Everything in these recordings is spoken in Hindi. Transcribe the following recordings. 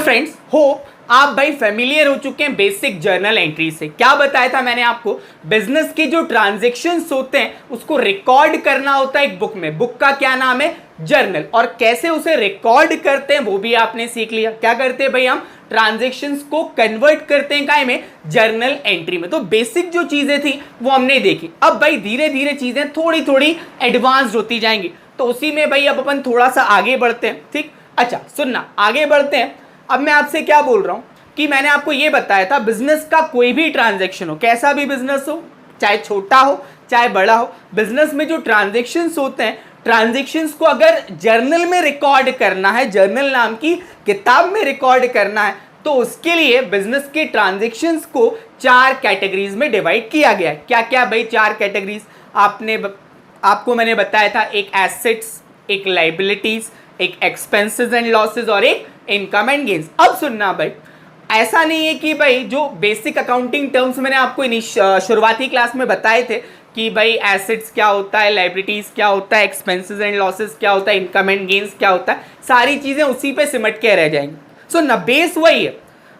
फ्रेंड्स, होप आप भाई फेमिलियर हो चुके हैं बेसिक जर्नल एंट्री से। क्या बताया था मैंने आपको, बिजनेस के जो ट्रांजैक्शंस होते हैं उसको रिकॉर्ड करना होता है एक बुक में। बुक का क्या नाम है? जर्नल। और कैसे उसे रिकॉर्ड करते हैं वो भी आपने सीख लिया। क्या करते हैं भाई, हम ट्रांजैक्शंस को कन्वर्ट करते हैं काय में? जर्नल एंट्री में। तो बेसिक जो चीजें थी वो हमने देखी। अब भाई धीरे धीरे चीजें थोड़ी थोड़ी एडवांस्ड होती जाएंगी, तो उसी में भाई अब अपन थोड़ा सा आगे बढ़ते हैं। ठीक, अच्छा सुनना, आगे बढ़ते हैं। अब मैं आपसे क्या बोल रहा हूं कि मैंने आपको यह बताया था बिजनेस का कोई भी ट्रांजैक्शन हो, कैसा भी बिजनेस हो, चाहे छोटा हो चाहे बड़ा हो, बिजनेस में जो ट्रांजैक्शंस होते हैं, ट्रांजैक्शंस को अगर जर्नल में रिकॉर्ड करना है, जर्नल नाम की किताब में रिकॉर्ड करना है, तो उसके लिए बिजनेस के ट्रांजैक्शंस को 4 कैटेगरीज में डिवाइड किया गया है। क्या क्या भाई 4 कैटेगरीज? आपको मैंने बताया था, एक एसेट्स, एक लाइबिलिटीज, एक एक्सपेंसेस एंड लॉसेस और एक इनकम एंड गेन्स। अब सुनना भाई, ऐसा नहीं है कि भाई जो बेसिक अकाउंटिंग टर्म्स मैंने आपको शुरुआती क्लास में बताए थे कि भाई एसेट्स क्या होता है, लाइबिलिटीज क्या होता है, एक्सपेंसेस एंड लॉसेस क्या होता है, इनकम एंड गेन्स क्या होता है, सारी चीजें उसी पे सिमट के रह जाएंगी। सो ना, बेस वही है।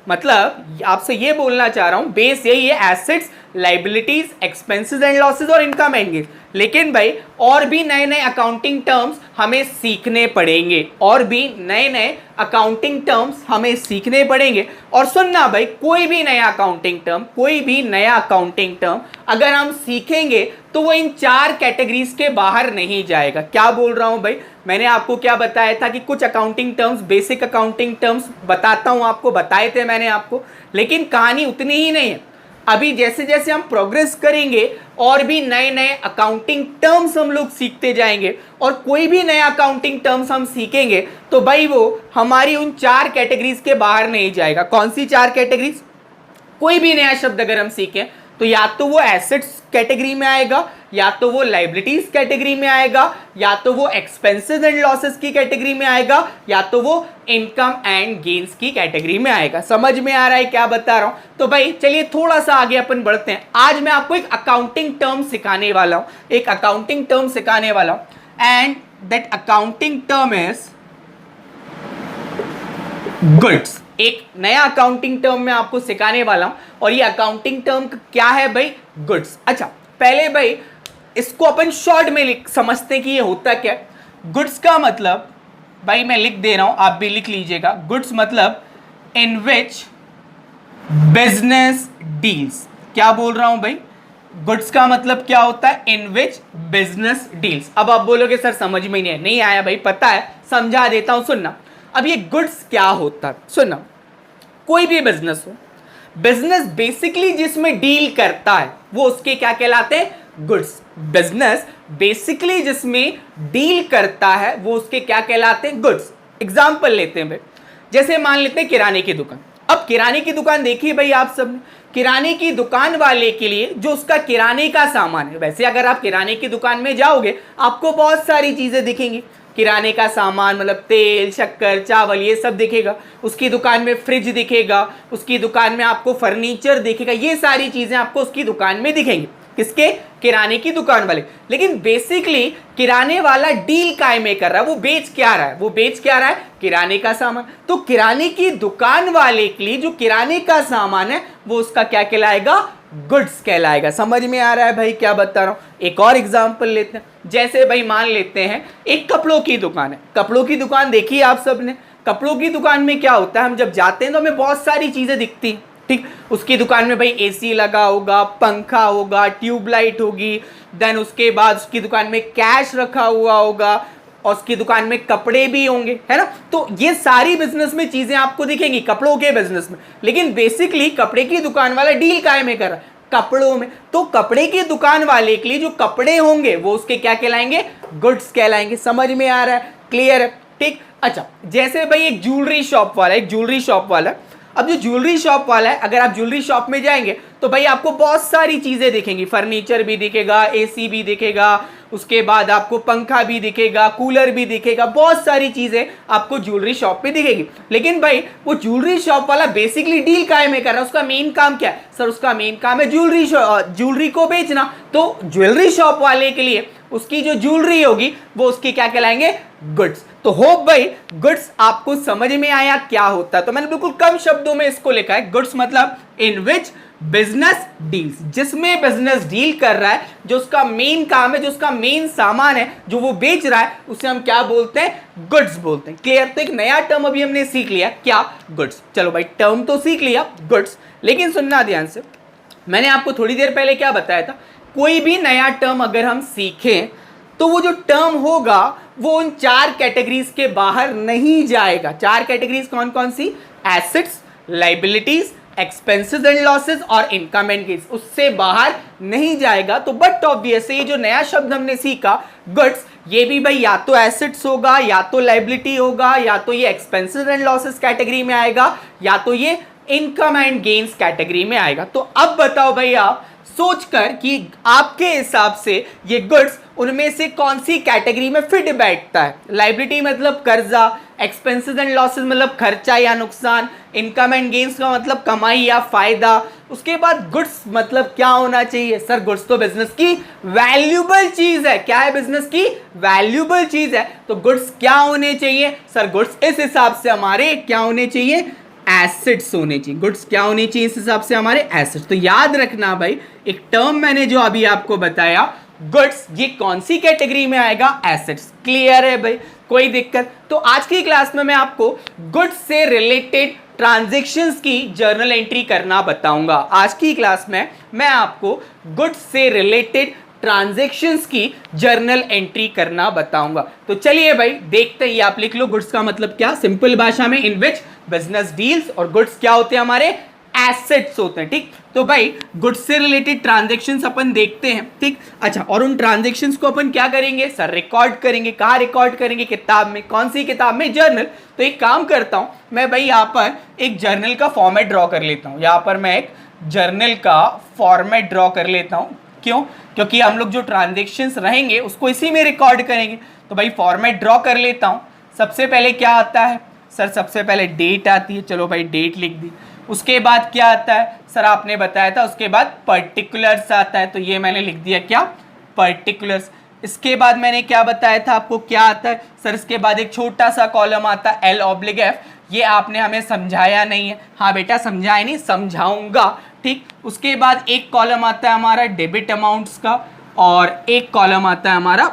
मतलब आपसे ये बोलना चाह रहा हूं, बेस यही है, assets, liabilities, expenses and losses और इनकम एंड गेन्स। लेकिन भाई और भी नए नए अकाउंटिंग टर्म्स हमें सीखने पड़ेंगे, और भी नए नए अकाउंटिंग टर्म्स हमें सीखने पड़ेंगे। और सुनना भाई, कोई भी नया अकाउंटिंग टर्म अगर हम सीखेंगे तो वो इन 4 कैटेगरीज के बाहर नहीं जाएगा। क्या बोल रहा हूं भाई, मैंने आपको क्या बताया था कि कुछ accounting terms, basic accounting terms बताता हूं आपको, बताए थे मैंने आपको, लेकिन कहानी उतनी ही नहीं है। अभी जैसे जैसे हम प्रोग्रेस करेंगे और भी नए नए अकाउंटिंग टर्म्स हम लोग सीखते जाएंगे, और कोई भी नया अकाउंटिंग टर्म्स हम सीखेंगे तो भाई वो हमारी उन 4 कैटेगरीज के बाहर नहीं जाएगा। कौन सी 4 कैटेगरीज? कोई भी नया शब्द अगर हम सीखें तो या तो वो एसेट्स कैटेगरी में आएगा, या तो वो लाइबिलिटीज कैटेगरी में आएगा, या तो वो एक्सपेंसेस एंड लॉसेस की कैटेगरी में आएगा, या तो वो इनकम एंड गेन्स की कैटेगरी में आएगा। समझ में आ रहा है क्या बता रहा हूं? तो भाई चलिए थोड़ा सा आगे अपन बढ़ते हैं। आज मैं आपको एक अकाउंटिंग टर्म सिखाने वाला हूं, and that accounting term is goods. एक नया अकाउंटिंग टर्म मैं आपको सिखाने वाला हूं, और ये अकाउंटिंग टर्म क्या है भाई? गुड्स। अच्छा, पहले भाई इसको अपन शॉर्ट में समझते हैं कि ये होता क्या है। गुड्स का मतलब भाई मैं लिख दे रहा हूं, आप भी लिख लीजिएगा। गुड्स मतलब इन विच बिजनेस डील्स। क्या बोल रहा हूं भाई? गुड्स का मतलब क्या होता है? इन विच बिजनेस डील्स। अब आप बोलोगे सर समझ में नहीं आया भाई, पता है, समझा देता हूं, सुनना। अब ये गुड्स क्या होता है, सुनना। कोई भी बिजनेस हो, बिजनेस बेसिकली जिसमें डील करता है वो उसके क्या कहलाते हैं? गुड्स। बिजनेस बेसिकली जिसमें डील करता है वो उसके क्या कहलाते हैं? गुड्स। एग्जांपल लेते हैं भाई, जैसे मान लेते हैं किराने की दुकान। अब किराने की दुकान देखिए भाई, आप सब किराने की दुकान वाले के लिए जो उसका किराने का सामान है, वैसे अगर आप किराने की दुकान में जाओगे आपको बहुत सारी चीजें दिखेंगी। किराने का सामान मतलब तेल, शक्कर, चावल, ये सब दिखेगा। उसकी दुकान में फ्रिज दिखेगा, उसकी दुकान में आपको फर्नीचर दिखेगा, ये सारी चीजें आपको उसकी दुकान में दिखेंगी। किसके? किराने की दुकान वाले। लेकिन बेसिकली किराने वाला डील काय में कर रहा है? वो बेच क्या रहा है? वो बेच क्या रहा है? किराने का सामान। तो किराने की दुकान वाले के लिए जो किराने का सामान है वो उसका क्या कहलाएगा? गुड्स कहलाएगा। समझ में आ रहा है भाई क्या बता रहा हूं? एक और एग्जांपल लेते हैं, जैसे भाई मान लेते हैं एक कपड़ों की दुकान है। कपड़ों की दुकान देखी आप सबने। कपड़ों की दुकान में क्या होता है, हम जब जाते हैं तो हमें बहुत सारी चीजें दिखती हैं। ठीक, उसकी दुकान में भाई एसी लगा होगा, पंखा होगा, ट्यूबलाइट होगी, देन उसके बाद उसकी दुकान में कैश रखा हुआ होगा, और उसकी दुकान में कपड़े भी होंगे, है ना। तो ये सारी बिजनेस में चीजें आपको दिखेंगी कपड़ों के बिजनेस में। लेकिन बेसिकली कपड़े की दुकान वाला डील काय में कर रहा है? कपड़ों में। तो कपड़े की दुकान वाले के लिए जो कपड़े होंगे वो उसके क्या कहलाएंगे? गुड्स कहलाएंगे। समझ में आ रहा है? क्लियर है? ठीक, अच्छा जैसे भाई एक ज्वेलरी शॉप वाला, अब जो ज्वेलरी शॉप वाला है, अगर आप ज्वेलरी शॉप में जाएंगे तो भाई आपको बहुत सारी चीजें दिखेंगी। फर्नीचर भी दिखेगा, एसी भी दिखेगा, उसके बाद आपको पंखा भी दिखेगा, कूलर भी दिखेगा, बहुत सारी चीजें आपको ज्वेलरी शॉप पे दिखेगी। लेकिन भाई वो ज्वेलरी शॉप वाला बेसिकली डील काय में कर रहा है? उसका मेन काम क्या है? सर उसका मेन काम है ज्वेलरी को बेचना। तो ज्वेलरी शॉप वाले के लिए उसकी जो ज्वेलरी होगी वो उसकी क्या कहलाएंगे? गुड्स। तो होप भाई गुड्स आपको समझ में आया क्या होता है। तो मैंने बिल्कुल कम शब्दों में इसको लिखा है, गुड्स मतलब इन विच बिजनेस डील्स, जिसमें बिजनेस डील कर रहा है, जो उसका मेन काम है, जो उसका मेन सामान है, जो वो बेच रहा है, उसे हम क्या बोलते हैं, गुड्स बोलते हैं। क्लियर? तो एक नया टर्म अभी हमने सीख लिया, क्या, गुड्स। चलो भाई टर्म तो सीख लिया गुड्स, लेकिन सुनना ध्यान से, मैंने आपको थोड़ी देर पहले क्या बताया था, कोई भी नया टर्म अगर हम सीखें तो वो जो टर्म होगा वो उन 4 कैटेगरीज के बाहर नहीं जाएगा। 4 कैटेगरीज कौन कौन सी, assets, liabilities, expenses and losses और इनकम एंड गेन्स, उससे बाहर नहीं जाएगा। तो बट ऑब्वियस ये जो नया शब्द हमने सीखा गुड्स, ये भी भाई या तो एसेट्स होगा, या तो लाइबिलिटी होगा, या तो ये एक्सपेंसेस एंड लॉसेस कैटेगरी में आएगा, या तो ये इनकम एंड गेन्स कैटेगरी में आएगा। तो अब बताओ भाई आप सोचकर कि आपके हिसाब से ये गुड्स उनमें से कौन सी कैटेगरी में फिट बैठता है। लाइबिलिटी मतलब कर्जा, एक्सपेंसेस एंड लॉसेस मतलब खर्चा या नुकसान, इनकम एंड गेन्स का मतलब कमाई या फायदा। उसके बाद गुड्स मतलब क्या होना चाहिए, सर गुड्स तो बिजनेस की वैल्यूबल चीज है। क्या है, बिजनेस की वैल्यूबल चीज है। तो गुड्स क्या होने चाहिए, सर गुड्स इस हिसाब से हमारे क्या होने चाहिए, एसेट्स होने चाहिए। गुड्स क्या होने चाहिए इस हिसाब से, हमारे एसेट्स। तो याद रखना भाई, एक टर्म मैंने जो अभी आपको बताया गुड्स, ये कौन सी कैटेगरी में आएगा, एसेट्स। क्लियर है भाई, कोई दिक्कत? तो आज की क्लास में मैं आपको गुड्स से रिलेटेड ट्रांजैक्शंस की जर्नल एंट्री करना बताऊंगा। आज की क्लास में मैं आपको गुड्स से रिलेटेड ट्रांजैक्शंस की जर्नल एंट्री करना बताऊंगा। तो चलिए भाई देखते ही, आप लिख लो गुड्स का मतलब क्या, सिंपल भाषा में इन विच बिजनेस डील्स, और गुड्स क्या होते हैं हमारे, एसेट्स होते हैं। ठीक, तो भाई गुड्स से रिलेटेड ट्रांजैक्शंस अपन देखते हैं। ठीक, अच्छा, और उन ट्रांजैक्शंस को अपन क्या करेंगे, सर रिकॉर्ड करेंगे। कहाँ रिकॉर्ड करेंगे, किताब में। कौन सी किताब में, जर्नल। तो एक काम करता हूं मैं भाई, यहाँ पर एक जर्नल का फॉर्मेट ड्रॉ कर लेता हूँ। यहाँ पर मैं एक जर्नल का फॉर्मेट ड्रॉ कर लेता हूँ। क्यों, क्योंकि हम लोग जो ट्रांजैक्शंस रहेंगे उसको इसी में रिकॉर्ड करेंगे। तो भाई फॉर्मेट ड्रॉ कर लेता हूँ। सबसे पहले क्या आता है, सर सबसे पहले डेट आती है। चलो भाई डेट लिख दी। उसके बाद क्या आता है, सर आपने बताया था, उसके बाद पर्टिकुलर्स आता है। तो ये मैंने लिख दिया क्या, पर्टिकुलर्स। इसके बाद मैंने क्या बताया था आपको, क्या आता है, सर इसके बाद एक छोटा सा कॉलम आता है L/F। ये आपने हमें समझाया नहीं है। हाँ बेटा समझाया नहीं, समझाऊंगा। ठीक, उसके बाद एक कॉलम आता है हमारा डेबिट अमाउंट्स का, और एक कॉलम आता है हमारा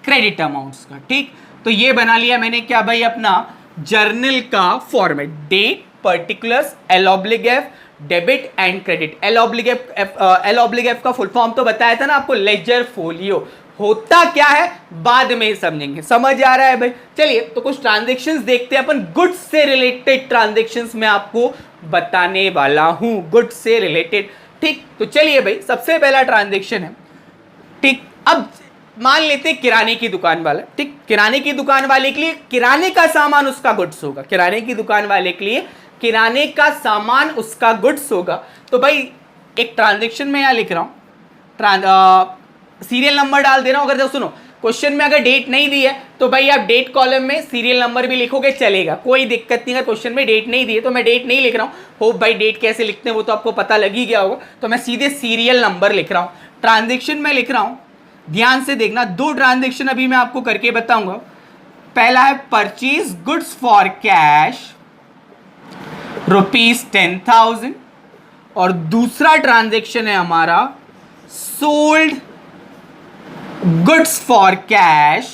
क्रेडिट अमाउंट्स का। ठीक, तो ये बना लिया मैंने क्या भाई, अपना जर्नल का format, date, particulars, L/F, debit and credit. L/F का फुल फॉर्म तो बताया था ना आपको, लेजर फोलियो। होता क्या है बाद में समझेंगे। समझ आ रहा है भाई? चलिए तो कुछ ट्रांजैक्शंस देखते हैं अपन, गुड्स से रिलेटेड ट्रांजैक्शंस मैं आपको बताने वाला हूं, गुड्स से रिलेटेड। ठीक, तो चलिए भाई सबसे पहला ट्रांजैक्शन है। ठीक, अब मान लेते हैं किराने की दुकान वाला। ठीक, किराने की दुकान वाले के लिए किराने का सामान उसका गुड्स होगा। किराने की दुकान वाले के लिए किराने का सामान उसका गुड्स होगा। तो भाई एक ट्रांजैक्शन में यहां लिख रहा हूं, सीरियल नंबर डाल दे रहा हूं। अगर सुनो क्वेश्चन में अगर डेट नहीं दी है तो भाई आप डेट कॉलम में सीरियल नंबर भी लिखोगे चलेगा, कोई दिक्कत नहीं। अगर क्वेश्चन में डेट नहीं दी है तो मैं डेट नहीं लिख रहा हूँ। होप भाई डेट कैसे लिखते हैं वो तो आपको पता लग ही गया होगा। तो मैं सीधे सीरियल नंबर लिख रहा हूँ। ट्रांजैक्शन में लिख रहा हूँ, ध्यान से देखना। 2 ट्रांजैक्शन अभी मैं आपको करके बताऊंगा। पहला है परचेज गुड्स फॉर कैश ₹10,000, और दूसरा ट्रांजैक्शन है हमारा सोल्ड गुड्स फॉर कैश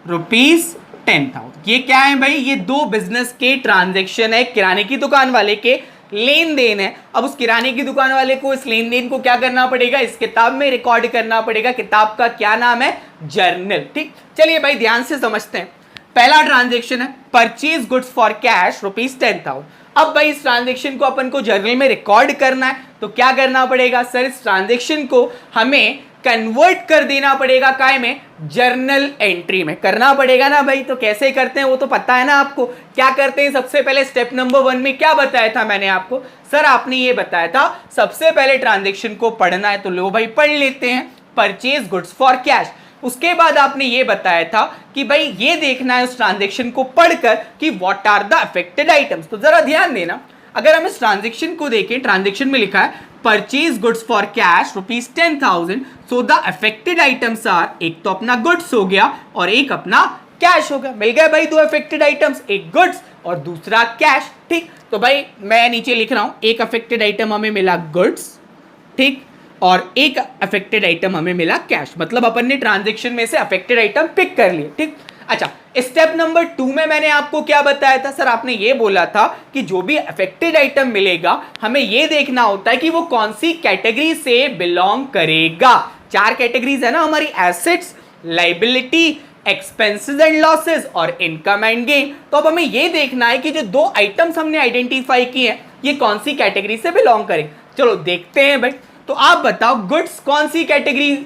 ₹10,000। ये क्या है भाई, ये 2 बिजनेस के ट्रांजैक्शन है, किराने की दुकान वाले के लेन देन है। अब उस किराने की दुकान वाले को इस लेन देन को क्या करना पड़ेगा, इस किताब में रिकॉर्ड करना पड़ेगा। किताब का क्या नाम है, जर्नल। ठीक, चलिए भाई ध्यान से समझते हैं। पहला ट्रांजैक्शन है परचेज गुड्स फॉर कैश ₹10,000। अब भाई इस ट्रांजैक्शन को अपन को जर्नल में रिकॉर्ड करना है तो क्या करना पड़ेगा, सर इस ट्रांजैक्शन को हमें कन्वर्ट कर देना पड़ेगा, काय में, जर्नल एंट्री में करना पड़ेगा ना भाई। तो कैसे करते हैं वो तो पता है ना आपको। क्या करते हैं, सबसे पहले स्टेप नंबर 1 में क्या बताया था मैंने आपको, सर आपने ये बताया था सबसे पहले ट्रांजैक्शन को पढ़ना है। तो लो भाई पढ़ लेते हैं, परचेज गुड्स फॉर कैश। उसके बाद आपने ये बताया था कि भाई ये देखना है उस ट्रांजैक्शन को पढ़कर कि what are the affected items. तो जरा ध्यान देना, अगर हम इस ट्रांजैक्शन को देखें, ट्रांजैक्शन में लिखा है purchase goods for cash ₹10,000। So the affected items are, एक तो अपना गुड्स हो गया और एक अपना कैश होगा। मिल गया भाई दो अफेक्टेड आइटम्स, एक गुड्स और दूसरा कैश। ठीक, तो भाई मैं नीचे लिख रहा हूं, एक अफेक्टेड आइटम हमें मिला गुड्स, ठीक, और एक अफेक्टेड आइटम हमें मिला कैश। मतलब अपन ने ट्रांजेक्शन में से अफेक्टेड आइटम पिक कर लिए। ठीक, अच्छा, स्टेप नंबर 2 में मैंने आपको क्या बताया था सर? आपने ये बोला था कि जो भी अफेक्टेड आइटम मिलेगा हमें ये देखना होता है कि वो कौन सी कैटेगरी से बिलोंग करेगा। 4 कैटेगरीज है ना हमारी, assets, liability, expenses and losses और इनकम एंड गेन। तो अब हमें ये देखना है कि जो 2 आइटम्स हमने आइडेंटिफाई किए हैं ये कौन सी कैटेगरी से बिलोंग करेंगे। चलो देखते हैं भाई। तो आप बताओ गुड्स कौन सी कैटेगरी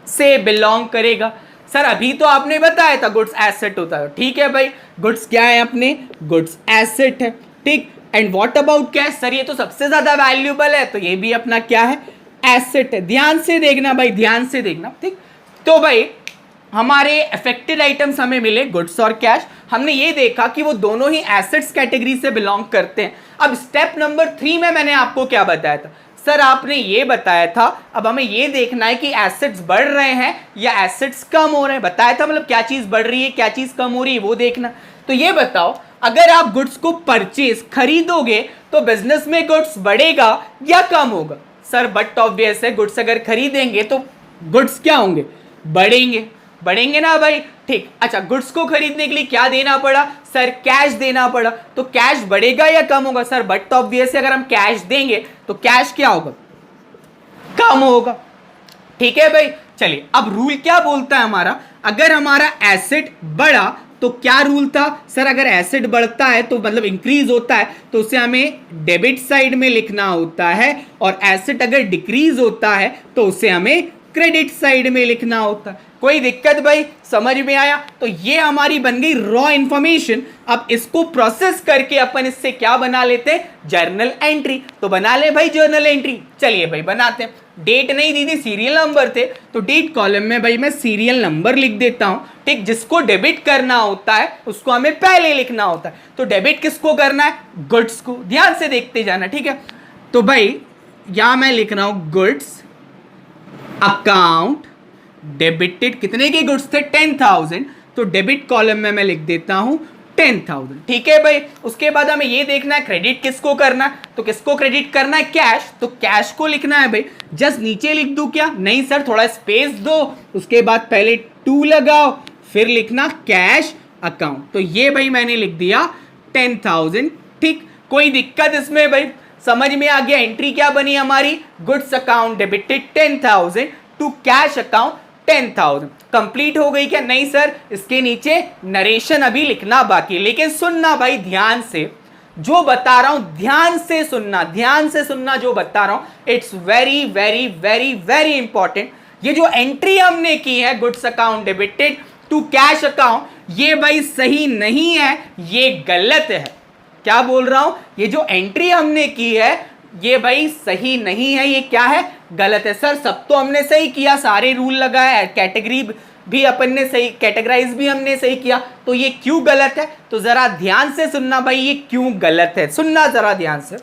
से बिलोंग करेगा? सर अभी तो आपने बताया था गुड्स एसेट होता है। ठीक है भाई, गुड्स क्या है अपने? गुड्स एसेट है। ठीक, and what about cash? Sir ये तो सबसे ज्यादा वैल्यूएबल है, तो ये भी अपना क्या है? एसेट है। ध्यान से देखना भाई, ध्यान से देखना। ठीक, तो भाई हमारे अफेक्टेड आइटम्स हमें मिले गुड्स और कैश। हमने ये देखा कि वो दोनों ही एसेट्स कैटेगरी से बिलोंग करते हैं। अब स्टेप नंबर 3 में मैंने आपको क्या बताया था? सर आपने ये बताया था अब हमें ये देखना है कि एसेट्स बढ़ रहे हैं या एसेट्स कम हो रहे हैं। बताया था, मतलब क्या चीज बढ़ रही है क्या चीज कम हो रही है वो देखना। तो ये बताओ, अगर आप गुड्स को परचेज खरीदोगे तो बिजनेस में गुड्स बढ़ेगा या कम होगा? सर बट ऑब्वियस है, गुड्स अगर खरीदेंगे तो गुड्स क्या होंगे? बढ़ेंगे। बढ़ेंगे ना भाई। ठीक, अच्छा, गुड्स को खरीदने के लिए क्या देना पड़ा? सर कैश देना पड़ा। तो कैश बढ़ेगा या कम होगा? सर बट ऑब्वियस है, अगर हम कैश देंगे तो कैश क्या होगा? कम होगा। ठीक है भाई, चलिए अब रूल क्या बोलता है हमारा? अगर हमारा एसेट बढ़ा तो क्या रूल था? सर अगर एसेट बढ़ता है तो मतलब इंक्रीज होता है तो उसे हमें डेबिट साइड में लिखना होता है, और एसेट अगर डिक्रीज होता है तो उसे हमें क्रेडिट साइड में लिखना होता है। कोई दिक्कत भाई? समझ में आया? तो ये हमारी बन गई रॉ इंफॉर्मेशन। अब इसको प्रोसेस करके अपन इससे क्या बना लेते हैं? Journal entry. तो बना ले भाई जर्नल एंट्री। चलिए भाई बनाते हैं। डेट नहीं दी थी, सीरियल नंबर थे, तो डेट कॉलम में भाई मैं सीरियल नंबर लिख देता हूं। ठीक, जिसको डेबिट करना होता है उसको हमें पहले लिखना होता है। तो डेबिट किसको करना है? गुड्स को। ध्यान से देखते जाना, ठीक है। तो भाई यहां मैं लिख रहा हूं गुड्स अकाउंट डेबिटेड। कितने के गुड्स थे? 10,000। तो डेबिट कॉलम में मैं लिख देता हूं 10,000। ठीक है भाई, उसके बाद हमें ये देखना है क्रेडिट किसको करना है। तो किसको क्रेडिट करना है? कैश। तो कैश को लिखना है भाई। जस्ट नीचे लिख दूं क्या? नहीं सर, थोड़ा स्पेस दो, उसके बाद पहले 2 लगाओ, फिर लिखना कैश अकाउंट। तो ये भाई मैंने लिख दिया 10,000। ठीक, कोई दिक्कत इसमें भाई? समझ में आ गया? एंट्री क्या बनी हमारी? Goods account debited 10,000 to cash account 10,000। Complete हो गई क्या? नहीं सर, इसके नीचे नरेशन अभी लिखना बाकी। लेकिन सुनना भाई ध्यान से, जो बता रहा हूं ध्यान से सुनना, ध्यान से सुनना जो बता रहा हूं। It's very very very very important. ये जो एंट्री हमने की है goods account debited to cash account, ये भाई सही नहीं है, ये गलत है। क्या बोल रहा हूं? ये जो एंट्री हमने की है ये भाई सही नहीं है, ये क्या है? गलत है। सर सब तो हमने सही किया, सारे रूल लगाए, कैटेगरी भी अपन ने सही, कैटेगराइज भी हमने सही किया, तो ये क्यों गलत है? तो जरा ध्यान से सुनना भाई, ये क्यों गलत है सुनना जरा ध्यान से।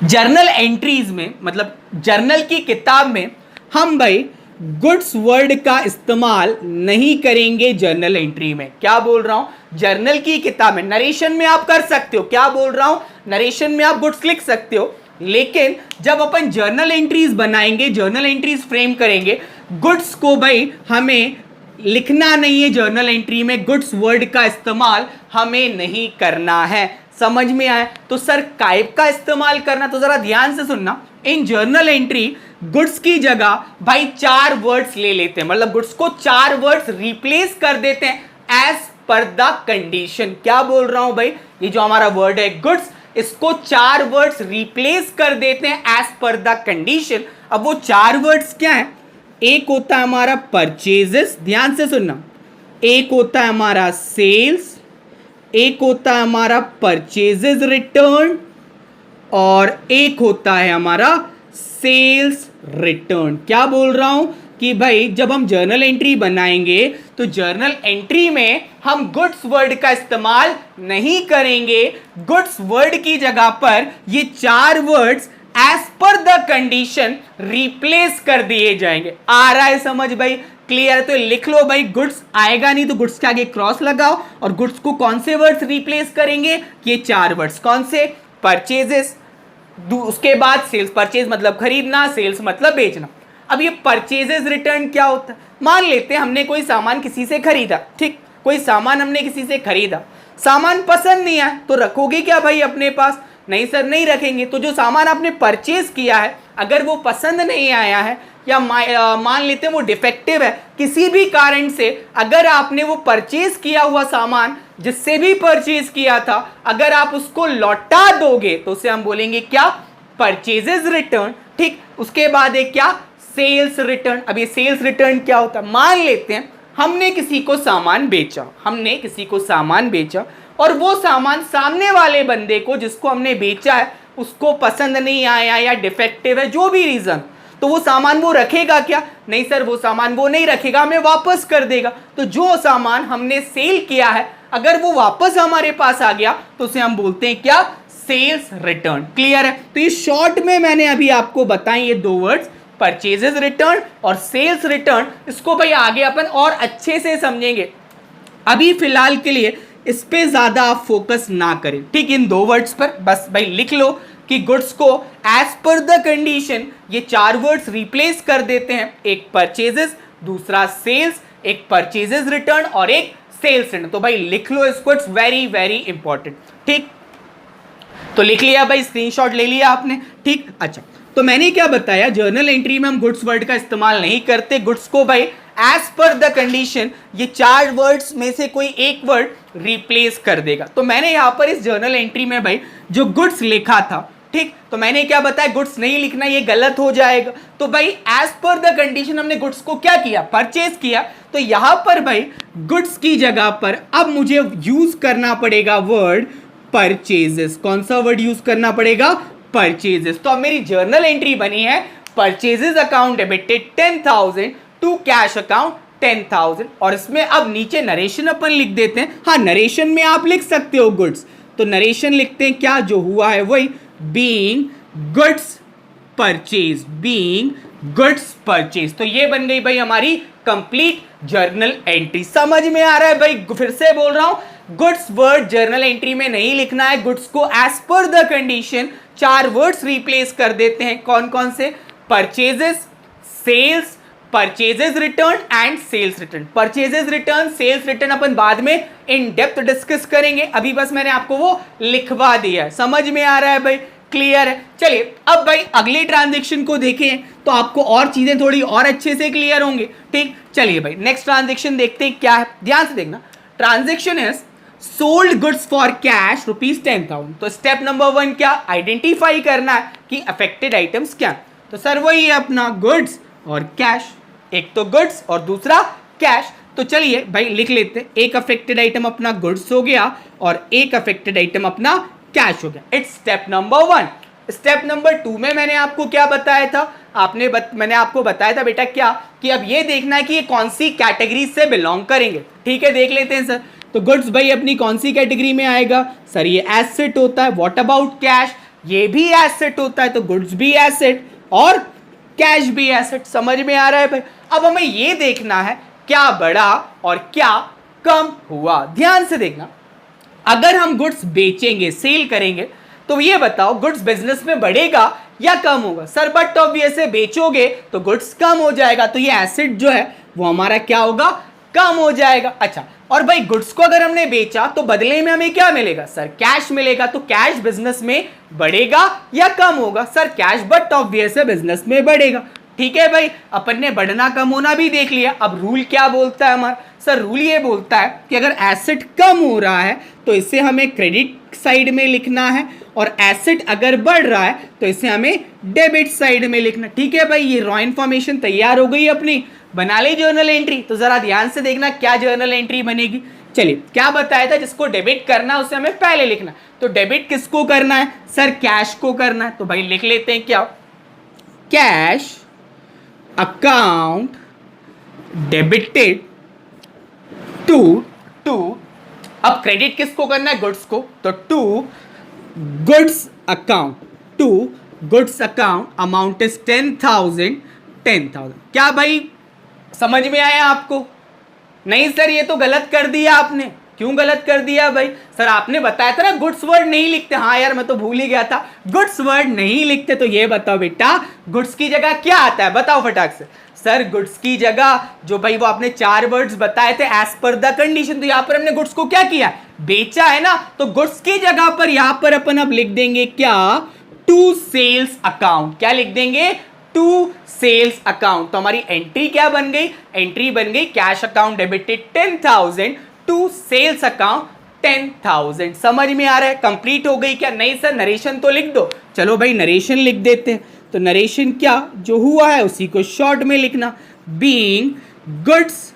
जर्नल एंट्रीज में, मतलब जर्नल की किताब में हम भाई गुड्स वर्ड का इस्तेमाल नहीं करेंगे जर्नल एंट्री में। क्या बोल रहा हूं? जर्नल की किताब में, नरेशन में आप कर सकते हो। क्या बोल रहा हूं? नरेशन में आप गुड्स लिख सकते हो, लेकिन जब अपन जर्नल एंट्रीज बनाएंगे, जर्नल एंट्रीज फ्रेम करेंगे, गुड्स को भाई हमें लिखना नहीं है। जर्नल एंट्री में गुड्स वर्ड का इस्तेमाल हमें नहीं करना है। समझ में आया? तो सर काइप का इस्तेमाल करना, तो जरा ध्यान से सुनना। इन जर्नल एंट्री गुड्स की जगह भाई 4 वर्ड्स ले लेते हैं, मतलब गुड्स को 4 वर्ड्स रिप्लेस कर देते हैं एज पर द कंडीशन। क्या बोल रहा हूं भाई? ये जो हमारा वर्ड है गुड्स, इसको 4 वर्ड्स रिप्लेस कर देते हैं एज पर द कंडीशन। अब वो 4 वर्ड्स क्या है? एक होता है हमारा परचेजेस, ध्यान से सुनना। एक होता है हमारा सेल्स, एक होता है हमारा परचेजेस रिटर्न, और एक होता है हमारा सेल्स रिटर्न। क्या बोल रहा हूं कि भाई जब हम जर्नल एंट्री बनाएंगे तो जर्नल एंट्री में हम गुड्स वर्ड का इस्तेमाल नहीं करेंगे। गुड्स वर्ड की जगह पर ये 4 words as per the condition replace कर दिए जाएंगे। आ रहा है समझ भाई? क्लियर है? तो लिख लो भाई, गुड्स आएगा नहीं तो गुड्स के आगे क्रॉस लगाओ, और गुड्स को कौन से वर्ड्स रिप्लेस करेंगे? ये 4 वर्ड्स। कौन से? परचेजेस, उसके बाद सेल्स। परचेज मतलब खरीदना, सेल्स मतलब बेचना। अब ये परचेजेस रिटर्न क्या होता है? मान लेते हैं हमने कोई सामान किसी से खरीदा, ठीक, कोई सामान हमने किसी से खरीदा, सामान पसंद नहीं आया तो रखोगे क्या भाई अपने पास? नहीं सर, नहीं रखेंगे। तो जो सामान आपने परचेज किया है, अगर वो पसंद नहीं आया है या मान लेते हैं वो डिफेक्टिव है किसी भी कारण से, अगर आपने वो परचेज किया हुआ सामान जिससे भी परचेज किया था, अगर आप उसको लौटा दोगे तो उसे हम बोलेंगे क्या? Purchases return. ठीक, उसके बाद एक क्या? Sales return. अब ये सेल्स रिटर्न क्या होता है? मान लेते हैं हमने किसी को सामान बेचा, हमने किसी को सामान बेचा और वो सामान सामने वाले बंदे को, जिसको हमने बेचा है, उसको पसंद नहीं आया या डिफेक्टिव है, जो भी रीजन, तो वो सामान वो रखेगा क्या? नहीं सर, वो सामान वो नहीं रखेगा, हमें वापस कर देगा। तो जो सामान हमने सेल किया है अगर वो वापस हमारे पास आ गया तो उसे हम बोलते हैं क्या? Sales return. क्लियर है? तो ये शॉर्ट में मैंने अभी आपको बताएं ये 2 वर्ड्स, परचेजेस रिटर्न और सेल्स रिटर्न। इसको भाई आगे अपन और अच्छे से समझेंगे, अभी फिलहाल के लिए इस पे ज्यादा आप फोकस ना करें। ठीक, इन 2 वर्ड्स पर बस भाई लिख लो कि गुड्स को एज पर द कंडीशन ये 4 वर्ड्स रिप्लेस कर देते हैं, एक परचेजेस, दूसरा सेल्स, एक परचेजेस रिटर्न और एक सेल्स रिटर्न। तो भाई लिख लो इसको, इट्स वेरी वेरी इंपॉर्टेंट। ठीक, तो लिख लिया भाई, स्क्रीनशॉट ले लिया आपने। ठीक, अच्छा, तो मैंने क्या बताया, जर्नल एंट्री में हम गुड्स वर्ड का इस्तेमाल नहीं करते। गुड्स को भाई एज पर द कंडीशन ये 4 वर्ड्स में से कोई एक वर्ड रिप्लेस कर देगा। तो मैंने यहां पर इस जर्नल एंट्री में भाई जो गुड्स लिखा था, ठीक, तो मैंने क्या बताया, गुड्स नहीं लिखना, ये गलत हो जाएगा। तो भाई एज पर द कंडीशन हमने गुड्स को क्या किया? परचेज किया। तो यहां पर भाई गुड्स की जगह पर अब मुझे यूज करना पड़ेगा वर्ड परचेजेस। कौन सा वर्ड यूज करना पड़ेगा? परचेजेस। तो अब मेरी जर्नल एंट्री बनी है, purchases account debited 10,000 to cash account 10,000, और इसमें अब नीचे नरेशन अपन लिख देते हैं। हाँ, नरेशन में आप लिख सकते हो गुड्स, तो नरेशन लिखते हैं क्या जो हुआ है वही, being goods purchase, being goods purchase. तो ये बन गई भाई हमारी कंप्लीट जर्नल एंट्री। समझ में आ रहा है भाई? फिर से बोल रहा हूं, गुड्स वर्ड जर्नल एंट्री में नहीं लिखना है, गुड्स को as per the condition 4 words replace कर देते हैं। कौन कौन से? Purchases, sales, purchases return and sales return. Purchases return, sales return अपन बाद में इन डेप्थ डिस्कस करेंगे, अभी बस मैंने आपको वो लिखवा दिया है। समझ में आ रहा है भाई? क्लियर है? चलिए अब भाई अगले ट्रांजेक्शन को देखें तो आपको और चीजें थोड़ी और अच्छे से क्लियर होंगे। ठीक, चलिए भाई नेक्स्ट ट्रांजेक्शन देखते हैं क्या है, ध्यान से देखना। Transaction is sold goods for cash ₹10,000। तो स्टेप नंबर 1 क्या? आइडेंटिफाई करना है कि अफेक्टेड आइटम्स क्या। तो सर वही है अपना गुड्स और कैश, एक तो गुड्स और दूसरा कैश। तो चलिए भाई लिख लेते हैं, एक अफेक्टेड आइटम अपना गुड्स हो गया और एक अफेक्टेड आइटम अपना कैश हो गया। It's step number 1। Step number 2 में मैंने आपको क्या बताया था? मैंने आपको बताया था बेटा क्या, कि अब ये देखना है कि ये कौन सी कैटेगरी से बिलोंग करेंगे। ठीक है, देख लेते हैं सर। तो गुड्स भाई अपनी कौन सी कैटेगरी में आएगा? सर ये एसेट होता है। What about cash? ये भी एसेट होता है, तो गुड्स भी एसेट और कैश भी एसेट। समझ में आ रहा है भाई? अब हमें ये देखना है क्या बढ़ा और क्या कम हुआ। ध्यान से देखना, अगर हम गुड्स बेचेंगे, सेल करेंगे, तो ये बताओ गुड्स बिजनेस में बढ़ेगा या कम होगा? सर बट ऑब्वियस है, बेचोगे तो गुड्स कम हो जाएगा, तो ये एसेट जो है वो हमारा क्या होगा? कम हो जाएगा। अच्छा, और भाई गुड्स को अगर हमने बेचा तो बदले में हमें क्या मिलेगा? सर कैश मिलेगा। तो कैश बिजनेस में बढ़ेगा या कम होगा? सर कैश बट ऑब्वियस है बिजनेस में बढ़ेगा। ठीक है भाई, अपन ने बढ़ना कम होना भी देख लिया। अब रूल क्या बोलता है हमारा? सर रूल ये बोलता है कि अगर एसेट कम हो रहा है तो इसे हमें क्रेडिट साइड में लिखना है, और एसेट अगर बढ़ रहा है तो इसे हमें डेबिट साइड में लिखना। ठीक है भाई, ये रॉ इन्फॉर्मेशन तैयार हो गई अपनी। बना ली जर्नल एंट्री। तो जरा ध्यान से देखना क्या जर्नल एंट्री बनेगी। चलिए, क्या बताया था, जिसको डेबिट करना उसे हमें पहले लिखना। तो डेबिट किसको करना है? सर कैश को करना है। तो भाई लिख लेते हैं क्या? कैश अकाउंट डेबिटेड टू अब क्रेडिट किसको करना है? गुड्स को। तो to goods account, to goods account amount is 10,000, 10,000। क्या भाई समझ में आया आपको? नहीं सर ये तो गलत कर दिया आपने। क्यों गलत कर दिया भाई? सर आपने बताया था ना गुड्स वर्ड नहीं लिखते। हाँ यार मैं तो भूल ही गया था, गुड्स वर्ड नहीं लिखते। तो ये बताओ बेटा गुड्स की जगह क्या आता है, बताओ फटाक से। सर गुड्स की जगह जो भाई वो आपने 4 वर्ड्स बताए थे एज पर द कंडीशन, तो यहां पर हमने गुड्स को क्या किया, बेचा है ना। तो गुड्स की जगह पर यहां पर अपन अब लिख देंगे क्या, टू सेल्स अकाउंट। क्या लिख देंगे, टू सेल्स अकाउंट। तो हमारी एंट्री क्या बन गई, एंट्री बन गई cash account debited 10,000 to sales account 10,000। समझ में आ रहा है, कंप्लीट हो गई क्या? नहीं सर नरेशन तो लिख दो। चलो भाई नरेशन लिख देते हैं। तो नरेशन क्या जो हुआ है उसी को शॉर्ट में लिखना, बीइंग गुड्स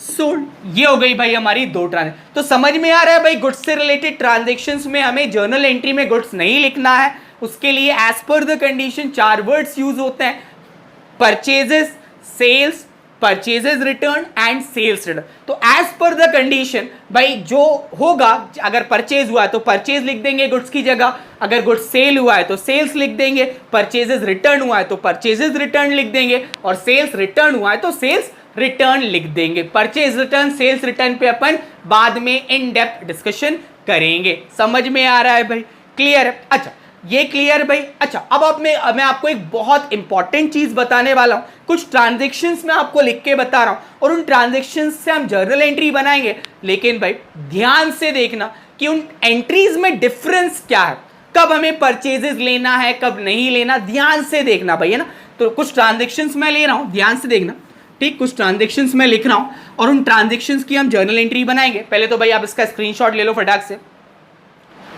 सोल्ड। ये हो गई भाई हमारी 2 ट्रांजेक्शन। तो समझ में आ रहा है भाई गुड्स से रिलेटेड ट्रांजेक्शन्स में हमें जर्नल एंट्री में गुड्स नहीं लिखना है। उसके लिए as per the condition 4 words use होते हैं, purchases, sales, purchases return and sales return. तो एज पर द कंडीशन भाई जो होगा, अगर परचेज हुआ है तो परचेज लिख देंगे गुड्स की जगह, अगर गुड्स सेल हुआ है तो सेल्स लिख देंगे, परचेजेस रिटर्न हुआ है तो परचेजेस रिटर्न लिख देंगे, और सेल्स रिटर्न हुआ है तो सेल्स रिटर्न लिख देंगे। परचेज रिटर्न, सेल्स रिटर्न पे अपन बाद में इन डेप्थ डिस्कशन करेंगे। समझ में आ रहा है भाई, क्लियर है? अच्छा ये क्लियर भाई। अच्छा अब मैं आपको एक बहुत इंपॉर्टेंट चीज बताने वाला हूं। कुछ ट्रांजेक्शन्स मैं आपको लिख के बता रहा हूं और उन ट्रांजेक्शन्स से हम जर्नल एंट्री बनाएंगे। लेकिन भाई ध्यान से देखना कि उन एंट्रीज में डिफरेंस क्या है, कब हमें परचेजेस लेना है कब नहीं लेना, ध्यान से देखना भाई, है ना। तो कुछ ट्रांजेक्शन्स मैं ले रहा हूं, ध्यान से देखना, ठीक। कुछ ट्रांजेक्शन्स मैं लिख रहा हूं और उन ट्रांजेक्शन्स की हम जर्नल एंट्री बनाएंगे। पहले तो भाई आप इसका स्क्रीनशॉट ले लो फटाक से,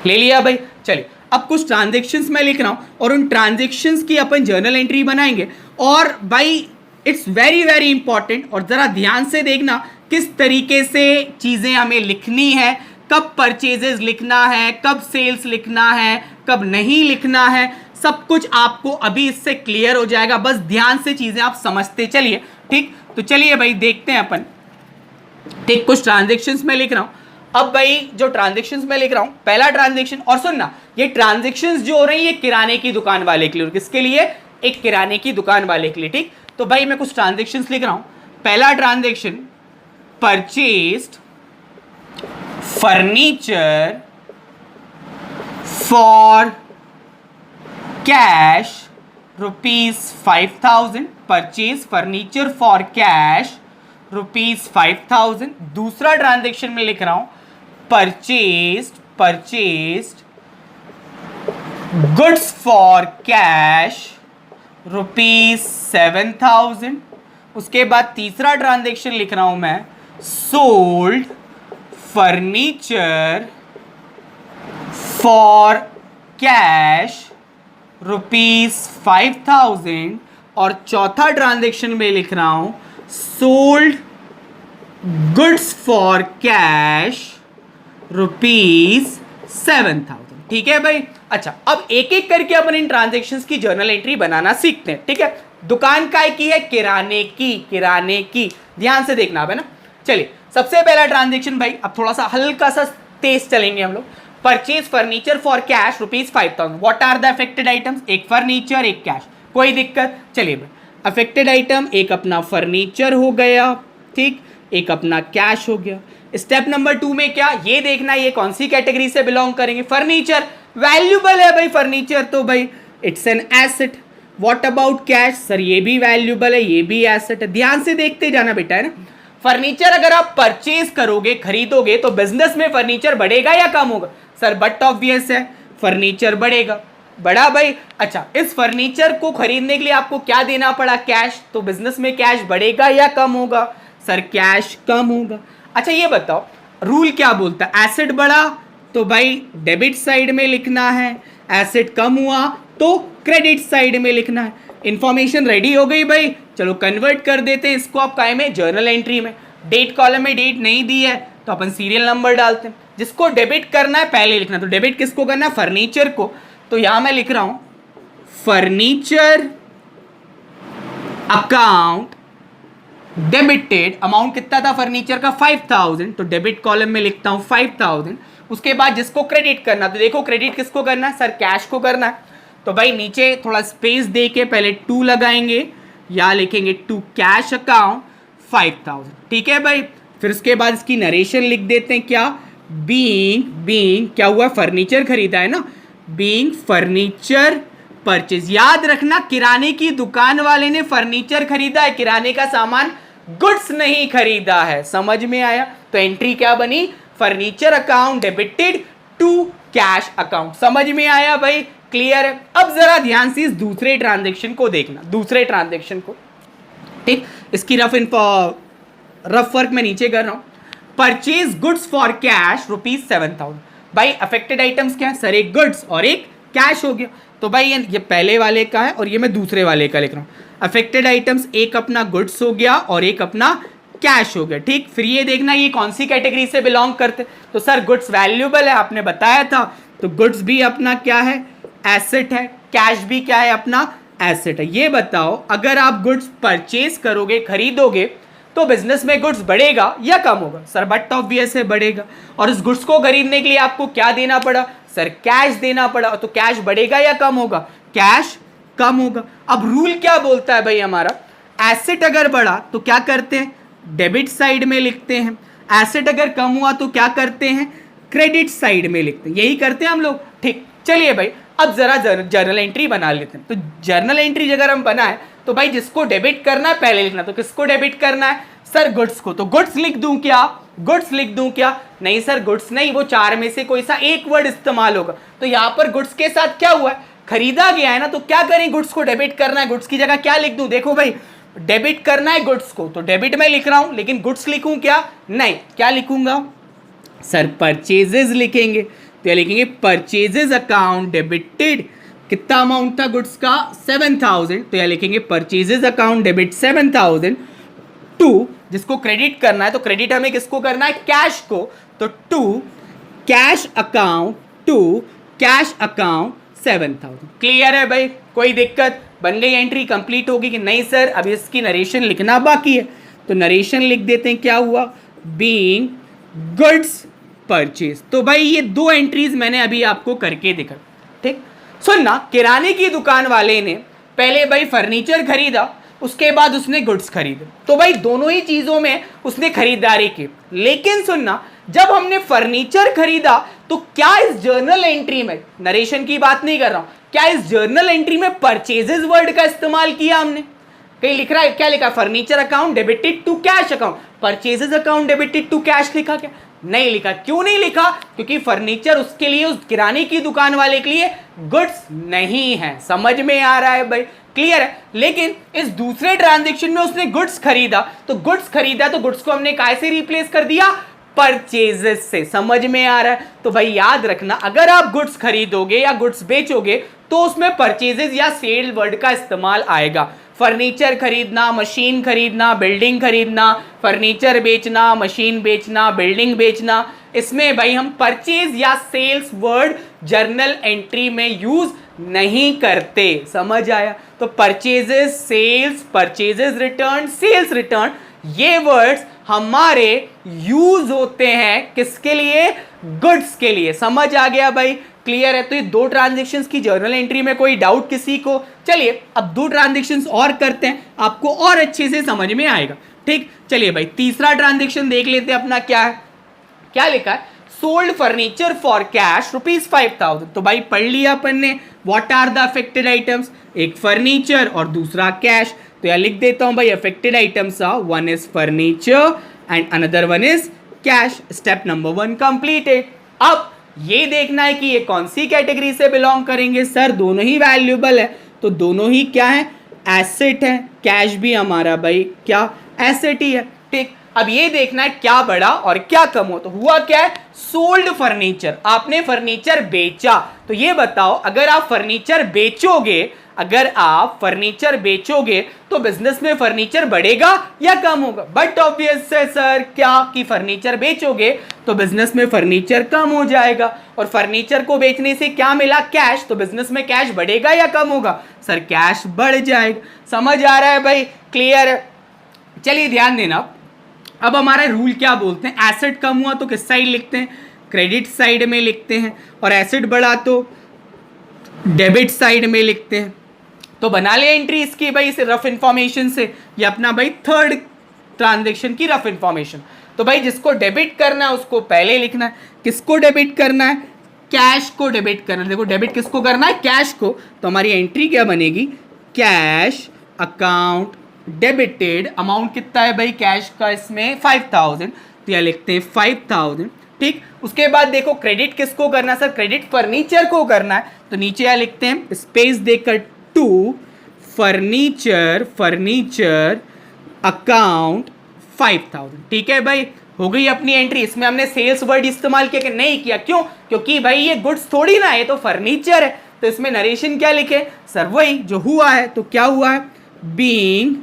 ले लिया भाई। चलिए अब कुछ ट्रांजेक्शन्स मैं लिख रहा हूं और उन ट्रांजेक्शन्स की अपन जर्नल एंट्री बनाएंगे। और भाई इट्स वेरी वेरी इंपॉर्टेंट, और जरा ध्यान से देखना किस तरीके से चीजें हमें लिखनी है, कब परचेजेस लिखना है, कब सेल्स लिखना है, कब नहीं लिखना है, सब कुछ आपको अभी इससे क्लियर हो जाएगा। बस ध्यान से चीजें आप समझते चलिए, ठीक। तो चलिए भाई देखते हैं अपन, ठीक। कुछ ट्रांजेक्शन्स मैं लिख रहा हूं। अब भाई जो ट्रांजेक्शन्स मैं लिख रहा हूं, पहला ट्रांजेक्शन, और सुनना ये ट्रांजेक्शन्स जो हो रही है ये किराने की दुकान वाले के लिए, किसके लिए, एक किराने की दुकान वाले के लिए, ठीक। तो भाई मैं कुछ ट्रांजेक्शन्स लिख रहा हूं। पहला transaction, purchased furniture for cash ₹5,000, purchase furniture for cash ₹5,000। दूसरा ट्रांजेक्शन में लिख रहा हूं, परचेस्ड गुड्स फॉर कैश ₹7,000। उसके बाद तीसरा ट्रांजेक्शन लिख रहा हूं मैं, सोल्ड फर्नीचर फॉर कैश ₹5,000। और चौथा ट्रांजेक्शन में लिख रहा हूं, सोल्ड गुड्स फॉर कैश ₹7,000। ठीक है भाई। अच्छा अब एक एक करके अपन इन ट्रांजेक्शन्स की जर्नल एंट्री बनाना सीखते हैं, ठीक है। दुकान काय की है, किराने की, ध्यान से देखना है ना। चलिए सबसे पहला ट्रांजेक्शन भाई, अब थोड़ा सा हल्का सा तेज चलेंगे हम लोग। Purchase furniture for cash ₹5,000। What are the affected items, एक फर्नीचर एक कैश, कोई दिक्कत। चलिए भाई अफेक्टेड आइटम एक अपना फर्नीचर हो गया, ठीक, एक अपना कैश हो गया। स्टेप नंबर 2 में क्या, ये देखना ये कौन सी कैटेगरी से बिलोंग करेंगे। फर्नीचर वैल्यूबल है भाई, फर्नीचर तो भाई it's an asset. What about cash, sir ये भी वैल्यूबल है, ये भी एसेट है। ध्यान से देखते जाना बेटा, है ना। फर्नीचर अगर आप परचेज करोगे, खरीदोगे, तो बिजनेस में फर्नीचर बढ़ेगा या कम होगा, सर बट ऑब्वियस है फर्नीचर बढ़ेगा, बड़ा भाई। अच्छा इस फर्नीचर को खरीदने के लिए आपको क्या देना पड़ा, कैश, तो बिजनेस में कैश बढ़ेगा या कम होगा, सर कैश कम होगा। अच्छा ये बताओ रूल क्या बोलता है, एसेट बढ़ा तो भाई डेबिट साइड में लिखना है, एसेट कम हुआ तो क्रेडिट साइड में लिखना है। इंफॉर्मेशन रेडी हो गई भाई, चलो कन्वर्ट कर देते हैं इसको आप काय में, जर्नल एंट्री में। डेट कॉलम में डेट नहीं दी है तो अपन सीरियल नंबर डालते हैं। जिसको डेबिट करना है पहले लिखना, तो डेबिट किसको करना है, फर्नीचर को। तो यहां मैं लिख रहा हूं फर्नीचर अकाउंट डेबिटेड, अमाउंट कितना था फर्नीचर का 5,000, तो डेबिट कॉलम में लिखता हूं 5,000। उसके बाद जिसको क्रेडिट करना, तो देखो क्रेडिट किसको करना है, सर कैश को करना है। तो भाई नीचे थोड़ा स्पेस दे के पहले 2 लगाएंगे, या लिखेंगे टू कैश अकाउंट 5000, ठीक है भाई। फिर उसके बाद इसकी नरेशन लिख देते हैं, क्या, बीइंग क्या हुआ, फर्नीचर खरीदा है ना, बीइंग फर्नीचर परचेज। याद रखना किराने की दुकान वाले ने फर्नीचर खरीदा है, किराने का सामान, गुड्स नहीं खरीदा है। समझ में आया? तो एंट्री क्या बनी, furniture account debited to cash account. समझ में आया भाई? क्लियर है? अब जरा ध्यान से इस दूसरे ट्रांजेक्शन को देखना, दूसरे ट्रांजेक्शन को, ठीक। इसकी रफ वर्क मैं नीचे कर रहा हूं। Purchase goods for cash ₹7,000। भाई अफेक्टेड आइटम्स क्या है सर, एक गुड्स और एक कैश हो गया। तो भाई ये पहले वाले का है और ये मैं दूसरे वाले का लिख रहा हूं। अफेक्टेड आइटम्स, एक अपना गुड्स हो गया और एक अपना कैश हो गया, ठीक। फिर ये देखना ये कौन सी कैटेगरी से बिलोंग करते, तो सर गुड्स वैल्यूएबल है, आपने बताया था, तो गुड्स भी अपना क्या है, एसेट है, कैश भी क्या है, अपना एसेट है। ये बताओ अगर आप गुड्स परचेज करोगे, खरीदोगे, तो बिजनेस में गुड्स बढ़ेगा या कम होगा? सर बट ऑब्वियस है बढ़ेगा। और उस गुड्स को खरीदने के लिए आपको क्या देना पड़ा? सर कैश देना पड़ा। तो कैश बढ़ेगा या कम होगा? कैश कम होगा। अब रूल क्या बोलता है भाई हमारा, एसेट अगर बढ़ा तो क्या करते हैं, डेबिट साइड में लिखते हैं, एसेट अगर कम हुआ तो क्या करते हैं, क्रेडिट साइड में लिखते हैं। यही करते हैं हम लोग, ठीक। चलिए भाई अब जरा जर्नल एंट्री बना लेते हैं। तो जर्नल एंट्री अगर हम बनाए तो भाई जिसको डेबिट करना है पहले लिखना, तो किसको डेबिट करना है, सर गुड्स को। तो गुड्स लिख दूं क्या, गुड्स लिख दूं क्या? नहीं सर गुड्स नहीं, वो चार में से कोई सा एक वर्ड इस्तेमाल होगा। तो यहां पर गुड्स के साथ क्या हुआ है, खरीदा गया है ना, तो क्या करें, गुड्स को डेबिट करना है। गुड्स की जगह क्या लिख दूं, देखो भाई डेबिट करना है गुड्स को, तो डेबिट में लिख रहा हूं, लेकिन गुड्स लिखूं क्या, नहीं, क्या लिखूंगा सर, परचेजेस लिखेंगे। तो लिखेंगे परचेजेस अकाउंट डेबिटेड, कितना अमाउंट था गुड्स का, 7000। तो यह लिखेंगे परचेजेस अकाउंट डेबिट 7000 टू, जिसको क्रेडिट करना है, तो क्रेडिट हमें किसको करना है, कैश को, तो टू कैश अकाउंट 7000। क्लियर है भाई? कोई दिक्कत? बन गई एंट्री, कंप्लीट होगी कि नहीं सर अभी इसकी नरेशन लिखना बाकी है। तो नरेशन लिख देते हैं, क्या हुआ, बीइंग गुड्स परचेज। तो भाई ये दो एंट्रीज मैंने अभी आपको करके दिखा, ठीक। सुनना, किराने की दुकान वाले ने पहले भाई फर्नीचर खरीदा, उसके बाद उसने गुड्स खरीदे, तो भाई दोनों ही चीजों में उसने खरीदारी की। लेकिन सुनना, जब हमने फर्नीचर खरीदा तो क्या इस जर्नल एंट्री में, नरेशन की बात नहीं कर रहा हूं, क्या इस जर्नल एंट्री में परचेजेस वर्ड का इस्तेमाल किया हमने? कहीं लिख रहा है, क्या लिखा, furniture account debited to cash account, purchases account debited to cash लिखा क्या? नहीं लिखा। क्यों नहीं लिखा? क्योंकि फर्नीचर उसके लिए, उस किराने की दुकान वाले के लिए गुड्स नहीं है। समझ में आ रहा है भाई? क्लियर है? लेकिन इस दूसरे ट्रांजैक्शन में उसने गुड्स खरीदा, तो गुड्स को हमने काय से रिप्लेस कर दिया, परचेजेस से। समझ में आ रहा है? तो भाई याद रखना, अगर आप गुड्स खरीदोगे या गुड्स बेचोगे तो उसमें परचेजेस या सेल वर्ड का इस्तेमाल आएगा। फर्नीचर खरीदना, मशीन खरीदना, बिल्डिंग खरीदना, फर्नीचर बेचना, मशीन बेचना, बिल्डिंग बेचना, इसमें भाई हम परचेज या सेल्स वर्ड जर्नल एंट्री में यूज नहीं करते। समझ आया? तो purchases, sales, purchases return, sales return, ये वर्ड्स हमारे यूज होते हैं किसके लिए, गुड्स के लिए। समझ आ गया भाई? क्लियर है? तो ये दो ट्रांजैक्शंस की जर्नल एंट्री में कोई डाउट किसी को? चलिए अब दो ट्रांजैक्शंस और करते हैं, आपको और अच्छे से समझ में आएगा, ठीक। चलिए भाई तीसरा ट्रांजैक्शन देख लेते हैं अपना, क्या है, क्या लिखा है, सोल्ड फर्नीचर फॉर कैश ₹5000। तो भाई पढ़ लिया अपन ने, what are the affected items, एक फर्नीचर और दूसरा कैश। तो यह लिख देता हूं भाई, affected items are, one is furniture and another one is cash. Step number 1 completed. अब ये देखना है कि ये कौन सी कैटेगरी से बिलोंग करेंगे। सर दोनों ही वैल्यूएबल है, तो दोनों ही क्या है, एसेट है, कैश भी हमारा भाई क्या, एसेट ही है, ठीक। अब ये देखना है क्या बढ़ा और क्या कम हो। तो हुआ क्या है, सोल्ड फर्नीचर, आपने फर्नीचर बेचा। तो ये बताओ, अगर आप फर्नीचर बेचोगे तो बिजनेस में फर्नीचर बढ़ेगा या कम होगा? बट ऑब्वियस है सर, क्या कि फर्नीचर बेचोगे तो बिजनेस में फर्नीचर कम हो जाएगा, और फर्नीचर को बेचने से क्या मिला, कैश। तो बिजनेस में कैश बढ़ेगा या कम होगा? सर कैश बढ़ जाएगा। समझ आ रहा है भाई? क्लियर है? चलिए ध्यान देना, अब हमारा रूल क्या बोलते हैं, एसेट कम हुआ तो किस साइड लिखते हैं, क्रेडिट साइड में लिखते हैं, और एसेट बढ़ा तो डेबिट साइड में लिखते हैं। तो बना ले एंट्री इसकी भाई इसे रफ इंफॉर्मेशन से, ये अपना भाई थर्ड ट्रांजेक्शन की रफ इंफॉर्मेशन। तो भाई जिसको डेबिट करना है उसको पहले लिखना है। किसको डेबिट करना है? कैश को डेबिट करना है। देखो डेबिट किसको करना है? कैश को। तो हमारी एंट्री क्या बनेगी? Cash account debited. अमाउंट कितना है भाई कैश का इसमें? 5000। तो यह लिखते हैं 5000। ठीक, उसके बाद देखो क्रेडिट किसको करना है? सर क्रेडिट फर्नीचर को करना है। तो नीचे यह लिखते हैं स्पेस देकर टू फर्नीचर अकाउंट 5000। ठीक है भाई, हो गई अपनी एंट्री। इसमें हमने सेल्स वर्ड इस्तेमाल किया कि नहीं किया? क्यों? क्योंकि भाई ये गुड्स थोड़ी ना है, तो फर्नीचर है। तो इसमें नरेशन क्या लिखे? सर वही जो हुआ है। तो क्या हुआ है? Being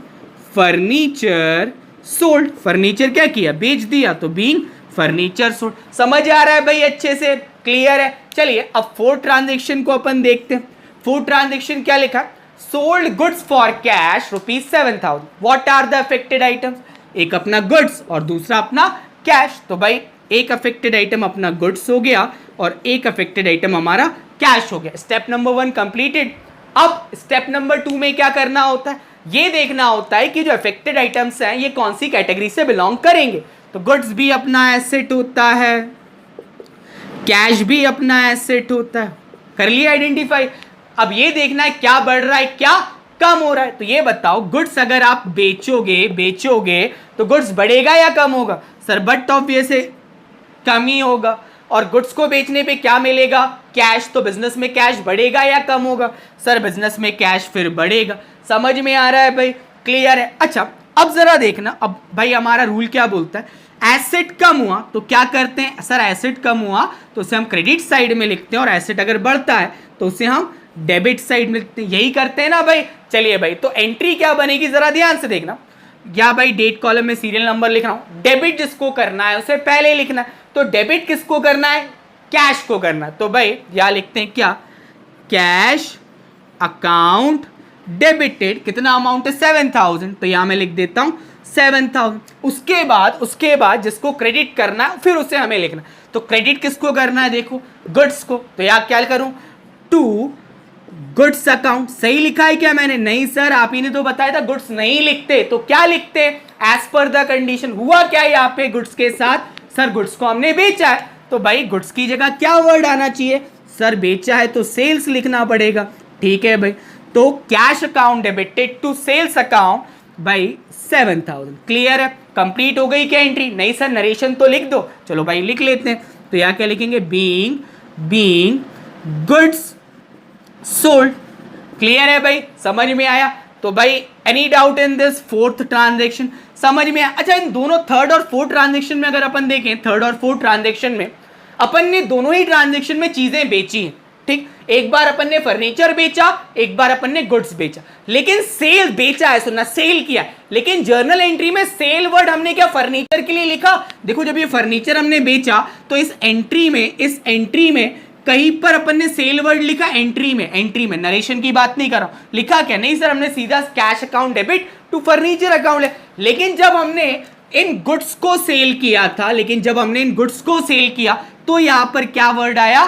furniture sold. फर्नीचर क्या किया? बेच दिया। तो बीइंग फर्नीचर सोल्ड। समझ आ रहा है भाई? अच्छे से क्लियर है। चलिए अब फोर्थ ट्रांजेक्शन को अपन देखते हैं। फोर्थ ट्रांजेक्शन क्या लिखा? Sold goods for cash ₹7000। What are the affected items? एक अपना गुड्स और दूसरा अपना कैश। तो भाई एक अफेक्टेड आइटम अपना गुड्स हो गया और एक अफेक्टेड आइटम हमारा कैश हो गया। Step number 1 completed. अब स्टेप नंबर 2 में क्या करना होता है? ये देखना होता है कि जो अफेक्टेड आइटम्स हैं ये कौन सी कैटेगरी से बिलोंग करेंगे। तो गुड्स भी अपना एसेट होता है, कैश भी अपना एसेट होता है। कर लिया आइडेंटिफाई। अब ये देखना है क्या बढ़ रहा है क्या कम हो रहा है। तो ये बताओ गुड्स अगर आप बेचोगे तो गुड्स बढ़ेगा या कम होगा? सर बट ऑब्वियस है कम ही होगा। और गुड्स को बेचने पे क्या मिलेगा? कैश। तो बिजनेस में कैश बढ़ेगा या कम होगा? सर बिजनेस में कैश फिर बढ़ेगा। समझ में आ रहा है भाई? क्लियर है? अच्छा अब जरा देखना, अब भाई हमारा रूल क्या बोलता है? एसेट कम हुआ तो क्या करते हैं? सर एसेट कम हुआ तो उसे हम क्रेडिट साइड में लिखते हैं, और एसेट अगर बढ़ता है तो उसे हम डेबिट साइड में लिखते हैं। यही करते हैं ना भाई? चलिए भाई, तो एंट्री क्या बनेगी जरा ध्यान से देखना। या भाई डेट कॉलम में सीरियल नंबर लिख रहा हूं। डेबिट जिसको करना है उसे पहले लिखना है। तो डेबिट किसको करना है? कैश को करना है। तो भाई यहां लिखते हैं क्या? Cash account debited. कितना अमाउंट है? 7000। तो यहां मैं लिख देता हूं 7000। उसके बाद जिसको क्रेडिट करना है फिर उसे हमें लिखना। तो क्रेडिट किसको करना है? देखो गुड्स को। तो यहां क्या करूं? To goods account. सही लिखा है क्या मैंने? नहीं सर, आप ही ने तो बताया था गुड्स नहीं लिखते। तो क्या लिखते? As per the condition. हुआ क्या यहाँ पे गुड्स के साथ? सर गुड्स को हमने बेचा है। तो भाई गुड्स की जगह क्या वर्ड आना चाहिए? सर बेचा है तो सेल्स लिखना पड़ेगा। ठीक है भाई, तो cash account debited to sales account भाई 7000। क्लियर है? कंप्लीट हो गई क्या एंट्री? नहीं सर नरेशन तो लिख दो। चलो भाई लिख लेते हैं। तो यहाँ क्या लिखेंगे? Being goods sold. क्लियर है भाई? समझ में आया? तो भाई any doubt in this fourth transaction? समझ में आया? अच्छा इन दोनों थर्ड और फोर्थ ट्रांजेक्शन में अगर अपन देखें, थर्ड और फोर्थ ट्रांजेक्शन में अपन ने दोनों ही ट्रांजेक्शन में चीजें बेची हैं। ठीक, एक बार अपन ने फर्नीचर बेचा, एक बार अपन ने गुड्स बेचा। लेकिन सेल बेचा है, सुनना, सेल किया। लेकिन जर्नल एंट्री में सेल वर्ड हमने क्या फर्नीचर के लिए लिखा? देखो जब ये फर्नीचर हमने बेचा तो इस एंट्री में कहीं पर अपन ने सेल वर्ड लिखा। एंट्री में नरेशन की बात नहीं कर रहा हूं। लिखा क्या? नहीं सर, हमने सीधा cash account debit to furniture account है। लेकिन जब हमने इन गुड्स को सेल किया तो यहां पर क्या वर्ड आया?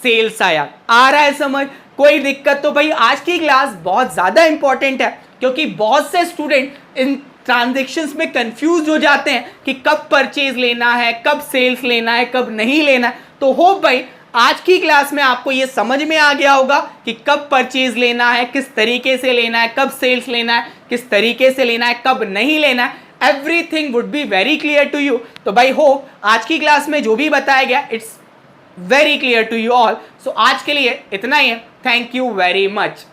सेल्स आया। आ रहा है समझ? कोई दिक्कत? तो भाई आज की क्लास बहुत ज्यादा इंपॉर्टेंट है, क्योंकि बहुत से स्टूडेंट इन ट्रांजेक्शंस में कंफ्यूज हो जाते हैं कि कब परचेज लेना है, कब सेल्स लेना है, कब नहीं लेना है। तो होप भाई आज की क्लास में आपको ये समझ में आ गया होगा कि कब परचेज लेना है, किस तरीके से लेना है, कब सेल्स लेना है, किस तरीके से लेना है, कब नहीं लेना है। Everything would be very clear to you. तो भाई होप आज की क्लास में जो भी बताया गया it's very clear to you all. So आज के लिए इतना ही है। Thank you very much.